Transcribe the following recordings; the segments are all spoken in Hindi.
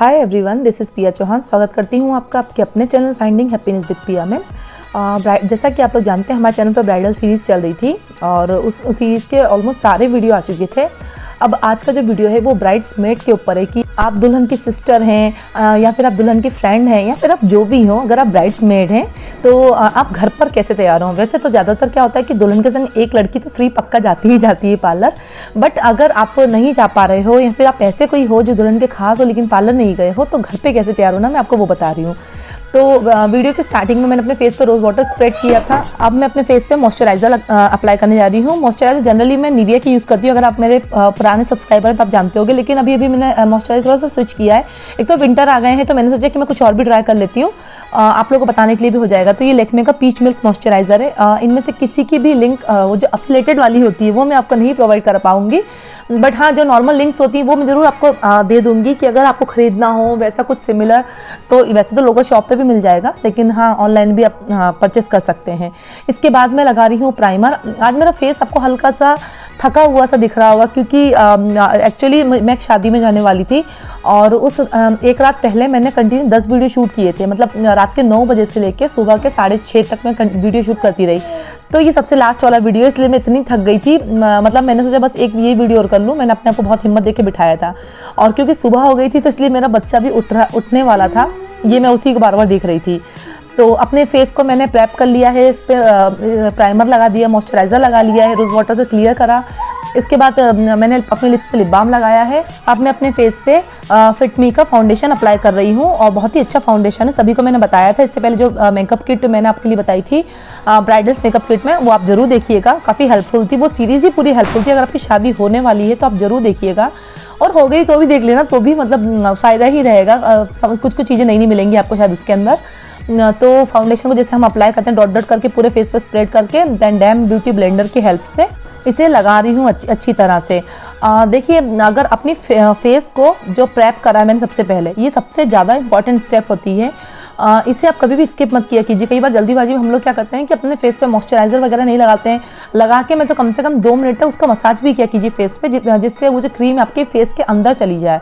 हाय एवरीवन, दिस इज़ पिया चौहान। स्वागत करती हूँ आपका आपके अपने चैनल फाइंडिंग हैप्पीनेस विद पिया में। जैसा कि आप लोग जानते हैं, हमारे चैनल पर ब्राइडल सीरीज़ चल रही थी और उस सीरीज़ के ऑलमोस्ट सारे वीडियो आ चुके थे। अब आज का जो वीडियो है वो ब्राइड्समेड के ऊपर है कि आप दुल्हन की सिस्टर हैं या फिर आप दुल्हन की फ्रेंड हैं या फिर आप जो भी हो, अगर आप ब्राइड्समेड हैं तो आप घर पर कैसे तैयार हों। वैसे तो ज़्यादातर क्या होता है कि दुल्हन के संग एक लड़की तो फ्री पक्का जाती ही जाती है पार्लर, बट अगर आप नहीं जा पा रहे हो या फिर आप ऐसे कोई हो जो दुल्हन के खास हो लेकिन पार्लर नहीं गए हो, तो घर पे कैसे तैयार होना मैं आपको वो बता रही हूँ। तो वीडियो के स्टार्टिंग में मैंने अपने फेस पे रोज़ वाटर स्प्रेड किया था। अब मैं अपने फेस पे मॉइस्चराइज़र अप्लाई करने जा रही हूँ। मॉइस्चराइज़र जनरली मैं निविया की यूज़ करती हूँ। अगर आप मेरे पुराने सब्सक्राइबर हैं तो आप जानते होंगे, लेकिन अभी मैंने मॉइस्चराइज़र थोड़ा सा स्विच किया है। एक तो विंटर आ गए हैं तो मैंने सोचा कि मैं कुछ और भी ट्राई कर लेती हूँ, आप लोगों को बताने के लिए भी हो जाएगा। तो ये लैक्मे का पीच मिल्क मॉइस्चराइज़र है। इनमें से किसी की भी लिंक वो जो अफिलेटेड वाली होती है वो मैं आपको नहीं प्रोवाइड कर पाऊँगी, बट हाँ जो नॉर्मल लिंक्स होती हैं वो मैं ज़रूर आपको दे दूँगी कि अगर आपको ख़रीदना हो वैसा कुछ सिमिलर, तो वैसे तो लोगों शॉप पे भी मिल जाएगा, लेकिन हाँ ऑनलाइन भी आप परचेस कर सकते हैं। इसके बाद मैं लगा रही हूँ प्राइमर। आज मेरा फेस आपको हल्का सा थका हुआ सा दिख रहा होगा क्योंकि एक्चुअली मैं एक शादी में जाने वाली थी और उस एक रात पहले मैंने कंटिन्यू 10 वीडियो शूट किए थे। मतलब रात के 9 बजे से लेके सुबह के 6:30 तक मैं वीडियो शूट करती रही। तो ये सबसे लास्ट वाला वीडियो, इसलिए मैं इतनी थक गई थी। मतलब मैंने सोचा बस एक ये वीडियो और कर लूँ। मैंने अपने आप को बहुत हिम्मत देके बिठाया था और क्योंकि सुबह हो गई थी तो इसलिए मेरा बच्चा भी उठने वाला था, ये मैं उसी को बार बार देख रही थी। तो अपने फेस को मैंने प्रेप कर लिया है, इस पर प्राइमर लगा दिया, मॉइस्चराइज़र लगा लिया है, रोज़ वाटर से क्लियर करा। इसके बाद मैंने अपने लिप्स पे लिप बाम लगाया है। अब मैं अपने फेस पे फिट मी का फाउंडेशन अप्लाई कर रही हूँ और बहुत ही अच्छा फाउंडेशन है। सभी को मैंने बताया था इससे पहले, जो मेकअप किट मैंने आपके लिए बताई थी ब्राइडल्स मेकअप किट में, वो आप ज़रूर देखिएगा, काफ़ी हेल्पफुल थी। वो सीरीज़ ही पूरी हेल्पफुल थी। अगर आपकी शादी होने वाली है तो आप ज़रूर देखिएगा, और हो गई तो भी देख लेना, तो भी मतलब फ़ायदा ही रहेगा। कुछ चीज़ें नहीं मिलेंगी आपको शायद उसके अंदर। तो फाउंडेशन को जैसे हम अप्लाई करते हैं डॉट डॉट करके पूरे फेस पर स्प्रेड करके, देन डैम ब्यूटी ब्लेंडर की हेल्प से इसे लगा रही हूँ अच्छी तरह से। देखिए, अगर अपनी फेस को जो प्रेप करा है मैंने सबसे पहले, ये सबसे ज़्यादा इंपॉर्टेंट स्टेप होती है। इसे आप कभी भी स्किप मत किया कीजिए। कई बार जल्दीबाजी में हम लोग क्या करते हैं कि अपने फेस पे मॉइस्चराइज़र वगैरह नहीं लगाते हैं। लगा के मैं तो कम से कम 2 मिनट तक उसका मसाज भी किया कीजिए फेस पे, जिससे वो जो क्रीम आपके फेस के अंदर चली जाए।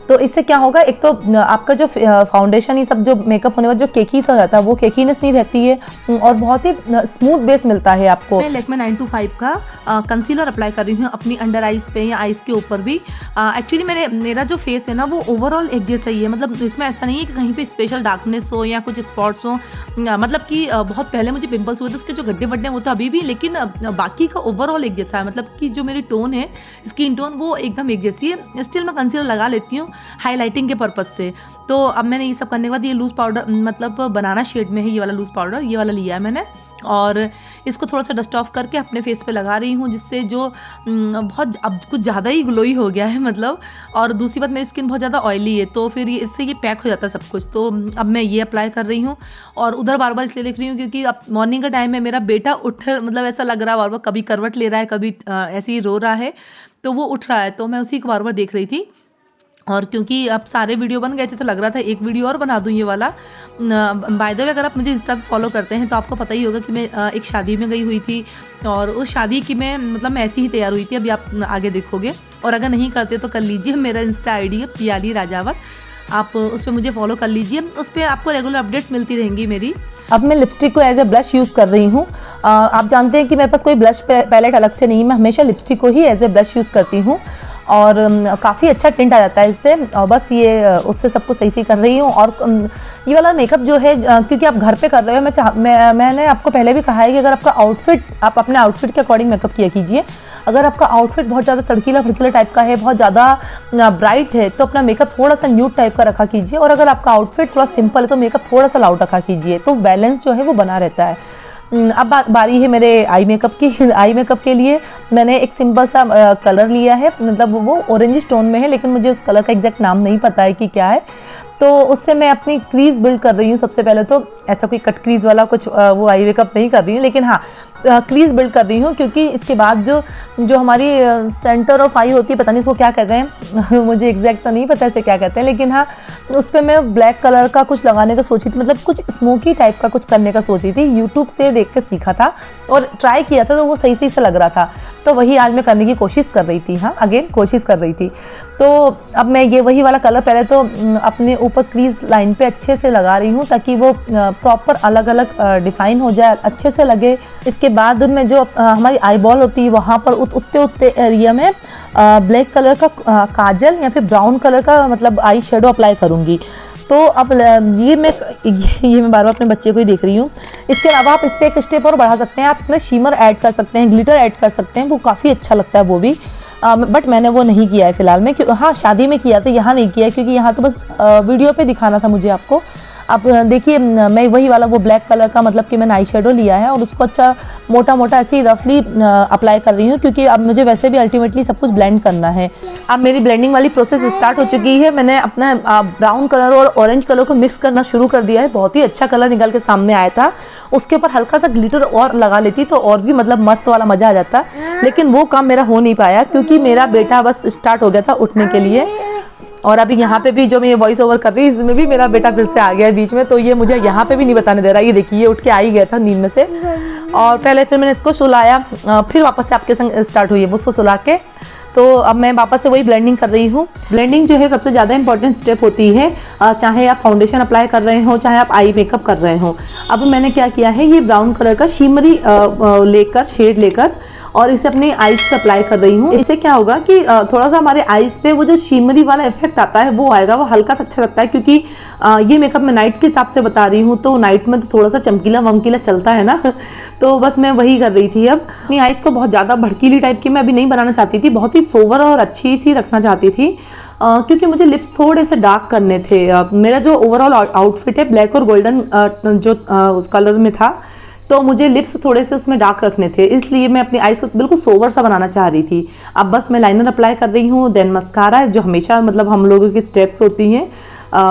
तो इससे क्या होगा, एक तो आपका जो फाउंडेशन, ये सब जो मेकअप होने बाद जो केकी सा हो जाता है वो केकीनेस नहीं रहती है और बहुत ही स्मूथ बेस मिलता है आपको। मैं लैक्मे 925 का कंसीलर अप्लाई कर रही हूँ अपनी अंडर आइज पे या आइज के ऊपर भी। एक्चुअली मेरा जो फेस है ना वो ओवरऑल एक जैसा ही है। मतलब इसमें ऐसा नहीं है कि कहीं पे स्पेशल डार्कनेस हो या कुछ स्पॉट्स हो। मतलब कि बहुत पहले मुझे पिंपल्स हुए थे, उसके जो गड्ढे वड्ढे वो तो अभी भी, लेकिन बाकी का ओवरऑल एक जैसा है। मतलब कि जो मेरी टोन है, स्किन टोन, वो एकदम एक जैसी है। स्टिल मैं कंसीलर लगा लेती हूँ हाईलाइटिंग के पर्पज़ से। तो अब मैंने ये सब करने के बाद ये लूज़ पाउडर, मतलब बनाना शेड में है ये वाला लूज़ पाउडर, ये वाला लिया है मैंने, और इसको थोड़ा सा डस्ट ऑफ करके अपने फेस पे लगा रही हूँ, जिससे जो बहुत अब कुछ ज़्यादा ही ग्लोई हो गया है मतलब। और दूसरी बात, मेरी स्किन बहुत ज़्यादा ऑयली है तो फिर इससे ये पैक हो जाता है सब कुछ। तो अब मैं ये अप्लाई कर रही हूँ और उधर बार बार इसलिए देख रही हूँ क्योंकि अब मॉर्निंग का टाइम है, मेरा बेटा मतलब ऐसा लग रहा है बार बार, कभी करवट ले रहा है, कभी ऐसे ही रो रहा है, तो वो उठ रहा है, तो मैं उसी को बार बार देख रही थी। और क्योंकि अब सारे वीडियो बन गए थे तो लग रहा था एक वीडियो और बना दूँ ये वाला। बाय द वे, अगर आप मुझे इंस्टा पे फॉलो करते हैं तो आपको पता ही होगा कि मैं एक शादी में गई हुई थी और उस शादी की मैं ऐसी ही तैयार हुई थी। अभी आप आगे देखोगे, और अगर नहीं करते तो कर लीजिए। मेरा इंस्टा आईडी है पियाली राजावत, आप उस पर मुझे फॉलो कर लीजिए। उस पर आपको रेगुलर अपडेट्स मिलती रहेंगी मेरी। अब मैं लिपस्टिक को एज ए ब्लश यूज़ कर रही हूँ। आप जानते हैं कि मेरे पास कोई ब्लश पैलेट अलग से नहीं, मैं हमेशा लिपस्टिक को ही एज ए ब्लश यूज़ करती हूँ और काफ़ी अच्छा टिंट आ जाता है इससे। और बस ये उससे सब कुछ सही कर रही हूँ। और ये वाला मेकअप जो है, क्योंकि आप घर पे कर रहे हो, मैंने आपको पहले भी कहा है कि अगर आपका आउटफिट, आप अपने आउटफिट के अकॉर्डिंग मेकअप किया कीजिए। अगर आपका आउटफिट बहुत ज़्यादा तड़कीला भड़कीला टाइप का है, बहुत ज़्यादा ब्राइट है, तो अपना मेकअप थोड़ा सा न्यूड टाइप का रखा कीजिए। और अगर आपका आउटफिट थोड़ा सिंपल है तो मेकअप थोड़ा सा लाउड रखा कीजिए, तो बैलेंस जो है वो बना रहता है। अब बारी है मेरे आई मेकअप की। आई मेकअप के लिए मैंने एक सिंपल सा कलर लिया है, मतलब वो ऑरेंज टोन में है, लेकिन मुझे उस कलर का एग्जैक्ट नाम नहीं पता है कि क्या है। तो उससे मैं अपनी क्रीज बिल्ड कर रही हूँ। सबसे पहले तो ऐसा कोई कट क्रीज वाला कुछ वो आई मेकअप नहीं कर रही हूँ, लेकिन हाँ क्रीज बिल्ड कर रही हूँ, क्योंकि इसके बाद जो हमारी सेंटर ऑफ आई होती है, पता नहीं इसको क्या कहते हैं मुझे एग्जैक्ट तो नहीं पता इसे क्या कहते हैं, लेकिन हाँ उस पर मैं ब्लैक कलर का कुछ लगाने का सोची थी। मतलब कुछ स्मोकी टाइप का कुछ करने का सोची थी। यूट्यूब से देख के सीखा था और ट्राई किया था, तो वो सही से लग रहा था। तो वही आज मैं करने की कोशिश कर रही थी। हाँ, अगेन कोशिश कर रही थी। तो अब मैं ये वही वाला कलर पहले तो अपने ऊपर क्रीज लाइन पे अच्छे से लगा रही हूँ ताकि वो प्रॉपर अलग अलग डिफाइन हो जाए, अच्छे से लगे। इसके बाद में जो हमारी आई बॉल होती है वहाँ पर उतने एरिया में ब्लैक कलर का काजल या फिर ब्राउन कलर का मतलब आई शेडो अप्लाई करूँगी। तो अब ये मैं बार बार अपने बच्चे को ही देख रही हूँ। इसके अलावा आप इस पर एक स्टेप और बढ़ा सकते हैं, आप इसमें शिमर ऐड कर सकते हैं, ग्लिटर ऐड कर सकते हैं, वो काफ़ी अच्छा लगता है वो भी। बट मैंने वो नहीं किया है फ़िलहाल में, हाँ शादी में किया था, यहाँ नहीं किया है क्योंकि यहाँ तो बस वीडियो पे दिखाना था मुझे आपको। अब देखिए मैं वही वाला वो ब्लैक कलर का मतलब कि मैंने आई शेडो लिया है और उसको अच्छा मोटा मोटा ऐसे ही रफली अप्लाई कर रही हूँ क्योंकि अब मुझे वैसे भी अल्टीमेटली सब कुछ ब्लेंड करना है। अब मेरी ब्लेंडिंग वाली प्रोसेस स्टार्ट हो चुकी है। मैंने अपना ब्राउन कलर और ऑरेंज कलर को मिक्स करना शुरू कर दिया है। बहुत ही अच्छा कलर निकल के सामने आया था। उसके ऊपर हल्का सा ग्लिटर और लगा लेती तो और भी मतलब मस्त वाला मज़ा आ जाता, लेकिन वो काम मेरा हो नहीं पाया क्योंकि मेरा बेटा बस स्टार्ट हो गया था उठने के लिए। और अभी यहाँ पे भी जो मैं ये वॉइस ओवर कर रही हूँ इसमें भी मेरा बेटा फिर से आ गया है बीच में, तो ये मुझे यहाँ पे भी नहीं बताने दे रहा। ये देखिए, ये उठ के आ ही गया था नींद में से। और पहले फिर मैंने इसको सुलाया, फिर वापस से आपके संग स्टार्ट हुई है वो उसको सुला के। तो अब मैं वापस से वही ब्लेंडिंग कर रही हूँ। ब्लेंडिंग जो है सबसे ज़्यादा इंपॉर्टेंट स्टेप होती है, चाहे आप फाउंडेशन अप्लाई कर रहे हो चाहे आप आई मेकअप कर रहे हो। अब मैंने क्या किया है, ये ब्राउन कलर का शिमरी लेकर शेड लेकर और इसे अपनी आईज पे अप्लाई कर रही हूँ। इससे क्या होगा कि थोड़ा सा हमारे आईज पे वो जो शिमरी वाला इफेक्ट आता है वो आएगा, वो हल्का सा अच्छा लगता है क्योंकि ये मेकअप मैं नाइट के हिसाब से बता रही हूँ, तो नाइट में तो थोड़ा सा चमकीला वमकीला चलता है ना तो बस मैं वही कर रही थी। अब अपनी आईज को बहुत ज़्यादा भड़कीली टाइप की मैं अभी नहीं बनाना चाहती थी, बहुत ही सोवर और अच्छी सी रखना चाहती थी क्योंकि मुझे लिप्स थोड़े से डार्क करने थे। मेरा जो ओवरऑल आउटफिट है ब्लैक और गोल्डन जो उस कलर में था, तो मुझे लिप्स थोड़े से उसमें डार्क रखने थे, इसलिए मैं अपनी आईज को बिल्कुल सोवर सा बनाना चाह रही थी। अब बस मैं लाइनर अप्लाई कर रही हूँ, देन मस्कारा जो हमेशा मतलब हम लोगों की स्टेप्स होती हैं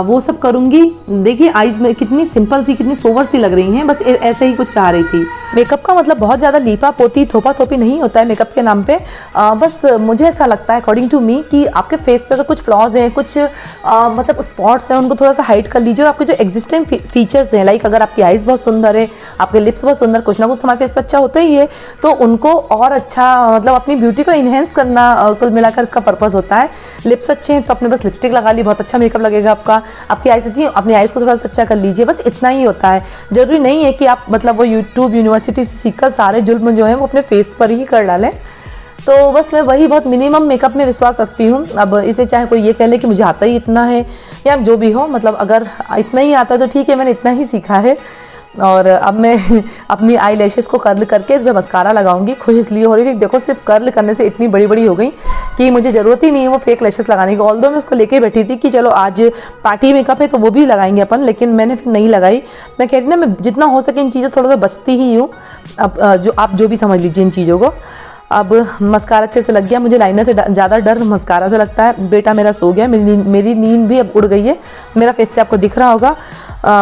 वो सब करूँगी। देखिए आईज में कितनी सिंपल सी कितनी सोवर सी लग रही हैं, बस ऐसे ही कुछ चाह रही थी। मेकअप का मतलब बहुत ज़्यादा लीपा पोती थोपा थोपी नहीं होता है मेकअप के नाम पे। बस मुझे ऐसा लगता है अकॉर्डिंग टू मी कि आपके फेस पे अगर कुछ फ्लॉज हैं, कुछ मतलब स्पॉट्स हैं, उनको थोड़ा सा हाइड कर लीजिए और आपके जो एग्जिस्टिंग फीचर्स हैं, लाइक अगर आपकी आईज बहुत सुंदर है, आपके लिप्स बहुत सुंदर, कुछ ना कुछ हमारे फेस पे अच्छा होता ही है, तो उनको और अच्छा मतलब अपनी ब्यूटी को इन्हेंस करना कुल मिलाकर इसका पर्पज़ होता है। लिप्स अच्छे हैं तो आपने बस लिपस्टिक लगा ली, बहुत अच्छा मेकअप लगेगा आपका। आपकी आईज अच्छी, अपनी आईज को थोड़ा सा अच्छा कर लीजिए, बस इतना ही होता है। जरूरी नहीं है कि आप मतलब वो यूट्यूब यूनिवर्सिटी से सीखकर सारे जुल्म जो है वो अपने फेस पर ही कर डालें। तो बस मैं वही बहुत मिनिमम मेकअप में विश्वास रखती हूँ। अब इसे चाहे कोई ये कह ले कि मुझे आता ही इतना है या जो भी हो, मतलब अगर इतना ही आता है तो ठीक है, मैंने इतना ही सीखा है। और अब मैं अपनी आई लैशेस को कर्ल करके इसमें मस्कारा लगाऊंगी। खुश इसलिए हो रही थी, देखो सिर्फ कर्ल करने से इतनी बड़ी बड़ी हो गई कि मुझे ज़रूरत ही नहीं है वो फेक लैशेस लगाने की। ऑल्दो मैं उसको लेके बैठी थी कि चलो आज पार्टी मेकअप है तो वो भी लगाएंगे अपन, लेकिन मैंने फिर नहीं लगाई। मैं कहती ना, मैं जितना हो सके इन चीज़ों थोड़ा सा बचती ही हूँ। अब जो आप जो भी समझ लीजिए इन चीज़ों को। अब मस्कारा अच्छे से लग गया, मुझे लाइनर से ज़्यादा डर मस्कारा से लगता है। बेटा मेरा सो गया, मेरी नींद भी अब उड़ गई है, मेरा फेस से आपको दिख रहा होगा।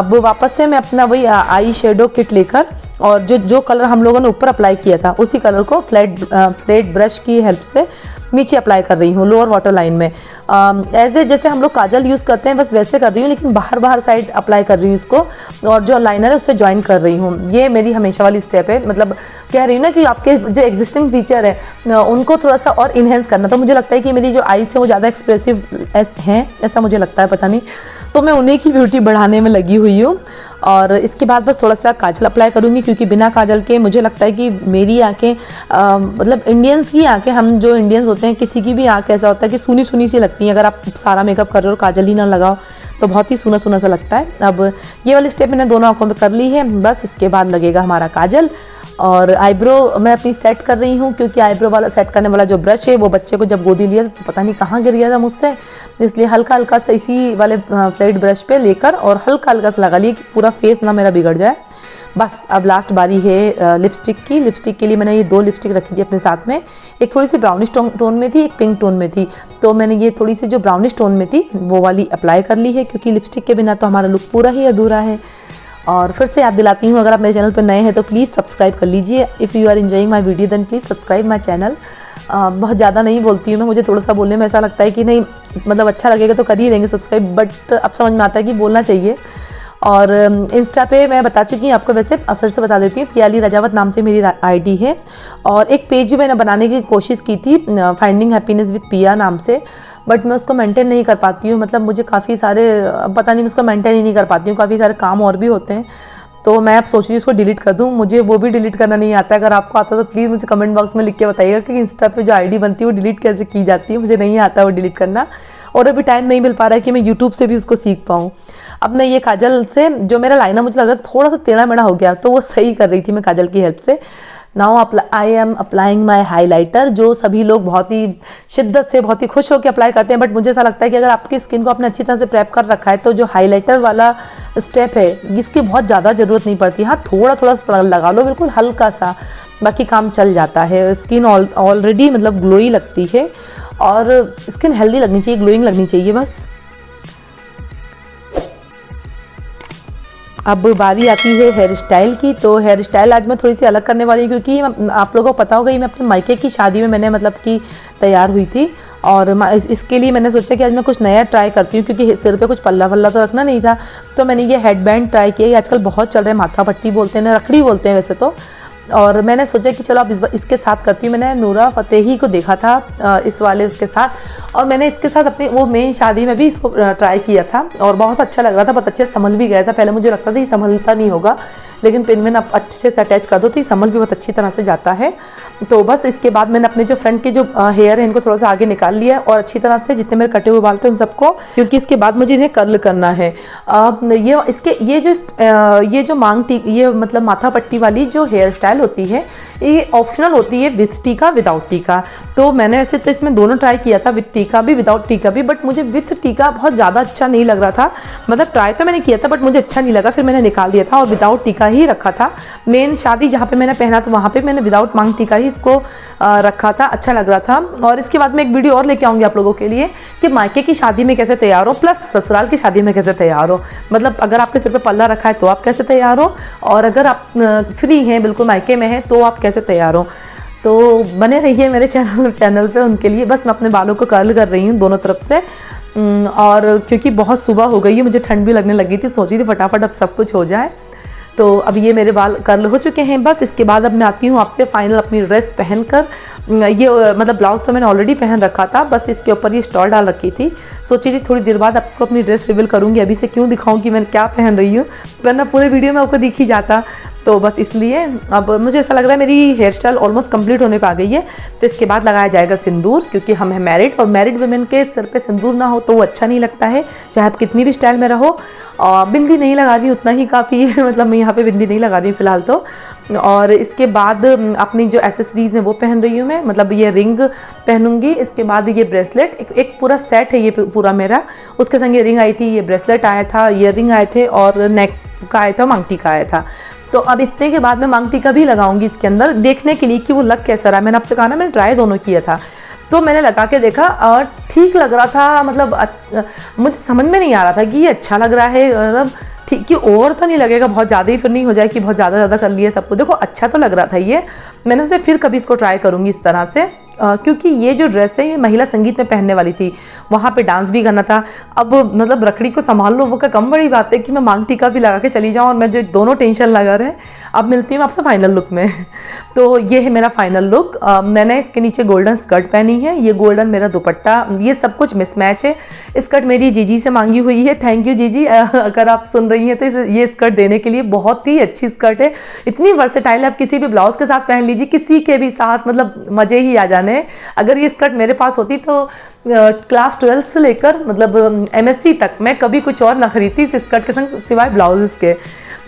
वो वापस से मैं अपना वही आई शेडो किट लेकर और जो कलर हम लोगों ने ऊपर अप्लाई किया था उसी कलर को फ्लैट ब्रश की हेल्प से नीचे अप्लाई कर रही हूँ लोअर वाटर लाइन में। जैसे हम लोग काजल यूज़ करते हैं बस वैसे कर रही हूँ, लेकिन बाहर साइड अप्लाई कर रही हूँ इसको, और जो लाइनर है उससे ज्वाइन कर रही हूँ। ये मेरी हमेशा वाली स्टेप है, मतलब कह रही हूँ ना कि आपके जो एग्जिस्टिंग फीचर है उनको थोड़ा सा और इन्हेंस करना। तो मुझे लगता है कि मेरी जो आईज है वो ज़्यादा एक्सप्रेसिव हैं, ऐसा मुझे लगता है, पता नहीं, तो मैं उन्हीं की ब्यूटी बढ़ाने में लगी हुई हूँ। और इसके बाद बस थोड़ा सा काजल अप्लाई करूँगी क्योंकि बिना काजल के मुझे लगता है कि मेरी आँखें मतलब इंडियंस की आँखें, हम जो इंडियंस होते हैं किसी की भी आँख ऐसा होता है कि सूनी सूनी सी लगती हैं। अगर आप सारा मेकअप कर रहे हो और काजल ही ना लगाओ तो बहुत ही सूना सूना सा लगता है। अब ये वाली स्टेप मैंने दोनों आँखों में कर ली है, बस इसके बाद लगेगा हमारा काजल। और आईब्रो मैं अपनी सेट कर रही हूँ क्योंकि आईब्रो वाला सेट करने वाला जो ब्रश है वो बच्चे को जब गोदी लिया तो पता नहीं कहाँ गिर गया था मुझसे, इसलिए हल्का हल्का सा इसी वाले फ्लैट ब्रश पे लेकर और हल्का हल्का सा लगा लिया कि पूरा फेस ना मेरा बिगड़ जाए। बस अब लास्ट बारी है लिपस्टिक की। लिपस्टिक के लिए मैंने ये 2 लिपस्टिक रखी थी अपने साथ में, एक थोड़ी सी ब्राउनिश टोन में थी, एक पिंक टोन में थी, तो मैंने ये थोड़ी सी जो ब्राउनिश टोन में थी वो वाली अप्लाई कर ली है क्योंकि लिपस्टिक के बिना तो हमारा लुक पूरा ही अधूरा है। और फिर से याद दिलाती हूँ, अगर आप मेरे चैनल पर नए हैं तो प्लीज़ सब्सक्राइब कर लीजिए। If you are enjoying my video then please subscribe my channel. बहुत ज़्यादा नहीं बोलती हूँ मैं, मुझे थोड़ा सा बोलने में ऐसा लगता है कि नहीं मतलब अच्छा लगेगा तो कर ही लेंगे सब्सक्राइब, बट अब समझ में आता है कि बोलना चाहिए। और इंस्टा पे मैं बता चुकी हूँ आपको, वैसे फिर से बता देती हूँ, पियाली रजावत नाम से मेरी आईडी है। और एक पेज भी मैंने बनाने की कोशिश की थी, फाइंडिंग हैप्पीनेस विद पिया नाम से, बट मैं उसको मेंटेन नहीं कर पाती हूँ। मतलब मुझे काफ़ी सारे, पता नहीं, मैं उसको मेंटेन ही नहीं कर पाती हूँ, काफ़ी सारे काम और भी होते हैं। तो मैं अब सोच रही हूँ उसको डिलीट कर दूँ। मुझे वो भी डिलीट करना नहीं आता। अगर आपको आता तो प्लीज़ मुझे कमेंट बॉक्स में लिख के बताइएगा कि इंस्टा पे जो आईडी बनती है वो डिलीट कैसे की जाती है। मुझे नहीं आता वो डिलीट करना, और अभी टाइम नहीं मिल पा रहा है कि मैं यूट्यूब से भी उसको सीख पाऊँ। अब मैं ये काजल से, जो मेरा लाइनर मुझे लग रहा है थोड़ा सा टेढ़ा मेढ़ा हो गया, तो वो सही कर रही थी मैं काजल की हेल्प से। Now I am applying my highlighter, जो सभी लोग बहुत ही शिद्दत से, बहुत ही खुश होकर अप्लाई करते हैं, बट मुझे ऐसा लगता है कि अगर आपकी स्किन को आपने अच्छी तरह से प्रेप कर रखा है तो जो हाईलाइटर वाला स्टेप है इसकी बहुत ज़्यादा ज़रूरत नहीं पड़ती। हाँ, थोड़ा थोड़ा लगा लो, बिल्कुल हल्का सा, बाकी काम चल जाता है। स्किन ऑलरेडी मतलब ग्लोई लगती है, और स्किन हेल्दी लगनी चाहिए, ग्लोइंग लगनी चाहिए बस। अब बारी आती है हेयर स्टाइल की। तो हेयर स्टाइल आज मैं थोड़ी सी अलग करने वाली हूँ, क्योंकि आप लोगों को पता होगा मैं अपने मायके की शादी में मैंने मतलब कि तैयार हुई थी, और इसके लिए मैंने सोचा कि आज मैं कुछ नया ट्राई करती हूँ, क्योंकि सिर पे कुछ पल्ला वल्ला तो रखना नहीं था। तो मैंने ये हेडबैंड ट्राई किया। ये आजकल बहुत चल रहे हैं, माथा पट्टी बोलते हैं, रखड़ी बोलते हैं वैसे तो। और मैंने सोचा कि चलो अब इसके साथ करती हूँ। मैंने नूरा फतेही को देखा था इस वाले उसके साथ, और मैंने इसके साथ अपनी वो मेन शादी में भी इसको ट्राई किया था, और बहुत अच्छा लग रहा था, बहुत अच्छे से संभल भी गया था। पहले मुझे लगता था ये संभलता नहीं होगा, लेकिन पिन में आप अच्छे से अटैच कर दो तो ये संभल भी बहुत अच्छी तरह से जाता है। तो बस इसके बाद मैंने अपने जो फ्रंट के जो हेयर है इनको थोड़ा सा आगे निकाल लिया, और अच्छी तरह से जितने मेरे कटे हुए बाल थे उन सबको, क्योंकि इसके बाद मुझे इन्हें कर्ल करना है। ये जो मांग टीका, ये मतलब माथा पट्टी वाली जो हेयर स्टाइल होती है ये ऑप्शनल होती है, विथ टीका विदाउट टीका। तो मैंने ऐसे तो इसमें दोनों ट्राई किया था, विथ टीका भी विदाउट टीका भी, बट मुझे विथ टीका बहुत ज़्यादा अच्छा नहीं लग रहा था। मतलब ट्राई तो मैंने किया था बट मुझे अच्छा नहीं लगा, फिर मैंने निकाल दिया था और विदाउट टीका ही रखा था। मेन शादी जहाँ पे मैंने पहना था वहाँ पे मैंने विदाउट मांग टीका ही इसको रखा था, अच्छा लग रहा था। और इसके बाद मैं एक वीडियो और लेके आऊँगी आप लोगों के लिए कि मायके की शादी में कैसे तैयार हो, प्लस ससुराल की शादी में कैसे तैयार हो। मतलब अगर आपके सिर पे पल्ला रखा है तो आप कैसे तैयार हो, और अगर आप फ्री हैं, बिल्कुल मायके में हैं, तो आप कैसे तैयार हो। तो बने रहिए मेरे चैनल पे उनके लिए। बस मैं अपने बालों को कर्ल कर रही हूँ दोनों तरफ से, और क्योंकि बहुत सुबह हो गई है, मुझे ठंड भी लगने लगी थी, सोची थी फटाफट अब सब कुछ हो जाए। तो अब ये मेरे बाल कर्ल हो चुके हैं। बस इसके बाद अब मैं आती हूँ आपसे फाइनल अपनी ड्रेस पहनकर। ये मतलब ब्लाउज तो मैंने ऑलरेडी पहन रखा था, बस इसके ऊपर ये स्टॉल डाल रखी थी। सोची थी थोड़ी देर बाद आपको अपनी ड्रेस रिवील करूँगी, अभी से क्यों दिखाऊँ कि मैं क्या पहन रही हूँ, वरना पूरे वीडियो में आपको दिख ही जाता। तो बस इसलिए अब मुझे ऐसा लग रहा है मेरी हेयर स्टाइल ऑलमोस्ट कंप्लीट होने पे आ गई है। तो इसके बाद लगाया जाएगा सिंदूर, क्योंकि हम हैं मैरिड, और मैरिड वुमेन के सिर पे सिंदूर ना हो तो वो अच्छा नहीं लगता है, चाहे आप कितनी भी स्टाइल में रहो। बिंदी नहीं लगा दी उतना ही काफ़ी है, मतलब मैं यहाँ पे बिंदी नहीं लगा दी फिलहाल तो। और इसके बाद अपनी जो एसेसरीज़ हैं वो पहन रही हूँ मैं, मतलब ये रिंग पहनूंगी, इसके बाद ये ब्रेसलेट, एक पूरा सेट है ये पूरा मेरा। उसके संग ये रिंग आई थी, ये ब्रेसलेट आया था, ईयर रिंग आए थे, और नेक का आया था, मांग टीका आया था। तो अब इतने के बाद मैं मांग टीका भी लगाऊंगी इसके अंदर, देखने के लिए कि वो लग कैसा रहा। मैंने आपसे कहा ना मैंने ट्राई दोनों किया था, तो मैंने लगा के देखा और ठीक लग रहा था। मतलब मुझे समझ में नहीं आ रहा था कि ये अच्छा लग रहा है, मतलब ठीक कि और तो नहीं लगेगा बहुत ज़्यादा ही, फिर नहीं हो जाए कि बहुत ज़्यादा कर लिए सबको। देखो अच्छा तो लग रहा था ये, मैंने सोचा फिर कभी इसको ट्राई करूँगी इस तरह से, क्योंकि ये जो ड्रेस है ये महिला संगीत में पहनने वाली थी, वहाँ पे डांस भी करना था। अब मतलब रखड़ी को संभाल लो वो का कम बड़ी बात है कि मैं मांग टीका भी लगा के चली जाऊँ, और मैं जो दोनों टेंशन लगा रहे। अब मिलती हूँ आपसे फाइनल लुक में। तो ये है मेरा फाइनल लुक। मैंने इसके नीचे गोल्डन स्कर्ट पहनी है, ये गोल्डन मेरा दुपट्टा, ये सब कुछ मिसमैच है। स्कर्ट मेरी जीजी से मांगी हुई है, थैंक यू जीजी, अगर आप सुन रही हैं तो ये स्कर्ट देने के लिए। बहुत ही अच्छी स्कर्ट है, इतनी वर्सेटाइल है, आप किसी भी ब्लाउज के साथ पहन लीजिए, किसी के भी साथ, मतलब मज़े ही आ जाने। अगर ये स्कर्ट मेरे पास होती तो क्लास 12 से लेकर मतलब MSc तक मैं कभी कुछ और ना खरीदती इस स्कर्ट के संग सिवाय ब्लाउजेस के।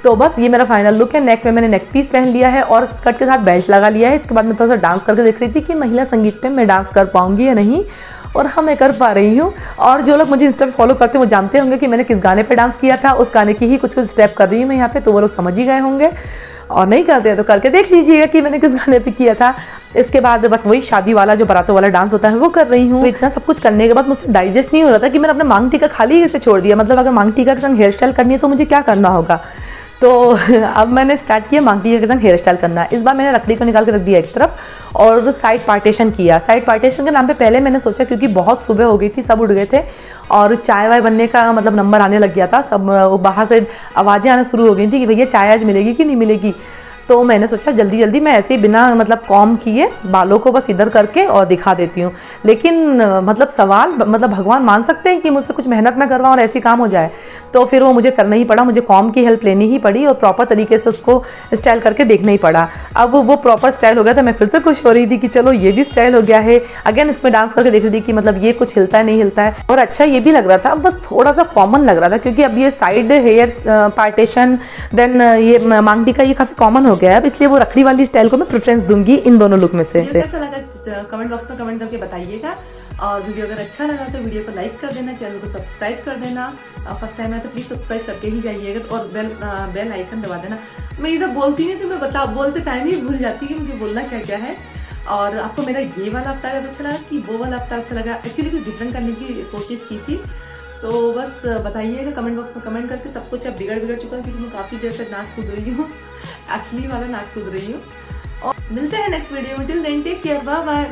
तो बस ये मेरा फाइनल लुक है। नेक में मैंने नेक पीस पहन लिया है और स्कर्ट के साथ बेल्ट लगा लिया है। इसके बाद मैं थोड़ा सा डांस करके देख रही थी कि महिला संगीत पे मैं डांस कर पाऊंगी या नहीं, और हाँ मैं कर पा रही हूँ। और जो लोग मुझे इंस्टा पे फॉलो करते हैं वो जानते होंगे कि मैंने किस गाने पे डांस किया था, उस गाने की ही कुछ स्टेप कर रही हूँ मैं यहाँ पे, तो वो लोग समझ ही गए होंगे, और नहीं करते हैं तो करके देख लीजिएगा कि मैंने किस गाने पे किया था। इसके बाद बस वही शादी वाला जो बारातों वाला डांस होता है वो कर रही हूँ। तो इतना सब कुछ करने के बाद मुझसे डाइजेस्ट नहीं हो रहा था कि मैंने अपना मांग टीका खाली कैसे छोड़ दिया। मतलब अगर मांग टीका के संग हेयर स्टाइल करनी है तो मुझे क्या करना होगा। तो अब मैंने स्टार्ट किया मांगटी के संग हेयर स्टाइल करना। इस बार मैंने लकड़ी को निकाल के रख दिया एक तरफ और साइड पार्टीशन किया। साइड पार्टीशन के नाम पे पहले मैंने सोचा, क्योंकि बहुत सुबह हो गई थी, सब उठ गए थे और चाय वाय बनने का मतलब नंबर आने लग गया था, सब बाहर से आवाज़ें आना शुरू हो गई थी कि भैया चाय आज मिलेगी कि नहीं मिलेगी। तो मैंने सोचा जल्दी जल्दी मैं ऐसे ही बिना मतलब कॉम किए बालों को बस इधर करके और दिखा देती हूँ। लेकिन मतलब सवाल मतलब भगवान मान सकते हैं कि मुझसे कुछ मेहनत ना करवाऊँ और ऐसे काम हो जाए। तो फिर वो मुझे करना ही पड़ा, मुझे कॉम की हेल्प लेनी ही पड़ी और प्रॉपर तरीके से उसको स्टाइल करके देखना ही पड़ा। अब वो प्रॉपर स्टाइल हो गया था, मैं फिर से खुश हो रही थी कि चलो ये भी स्टाइल हो गया है। अगेन इसमें डांस करके देख रही थी कि मतलब ये कुछ हिलता है नहीं हिलता है, और अच्छा ये भी लग रहा था। बस थोड़ा सा कॉमन लग रहा था क्योंकि अब ये साइड हेयर पार्टीशन देन ये मांगटी का ये काफ़ी कॉमन हो गया है। अब इसलिए वो रखड़ी वाली स्टाइल को मैं प्रेफरेंस दूंगी इन दोनों लुक में से। कैसा लगा कमेंट बॉक्स में कमेंट करके बताइएगा, और वीडियो अगर अच्छा लगा तो वीडियो को लाइक कर देना, चैनल को सब्सक्राइब कर देना। फर्स्ट टाइम है तो प्लीज़ सब्सक्राइब करके ही जाइएगा और बेल आइकन दबा देना। मैं ये सब बोलती नहीं तो मैं बोलते टाइम ही भूल जाती कि मुझे बोलना क्या क्या है। और आपको मेरा ये वाला अवतार अच्छा लगा कि वो वाला अवतार अच्छा लगा? एक्चुअली कुछ डिफरेंट करने की कोशिश की थी, तो बस बताइएगा कमेंट बॉक्स में कमेंट करके। सब कुछ अब बिगड़ चुका है क्योंकि मैं काफ़ी देर से नाच कूद रही हूँ, असली वाला नाच कूद रही हूँ। और मिलते हैं नेक्स्ट वीडियो में। Till then take care, bye bye.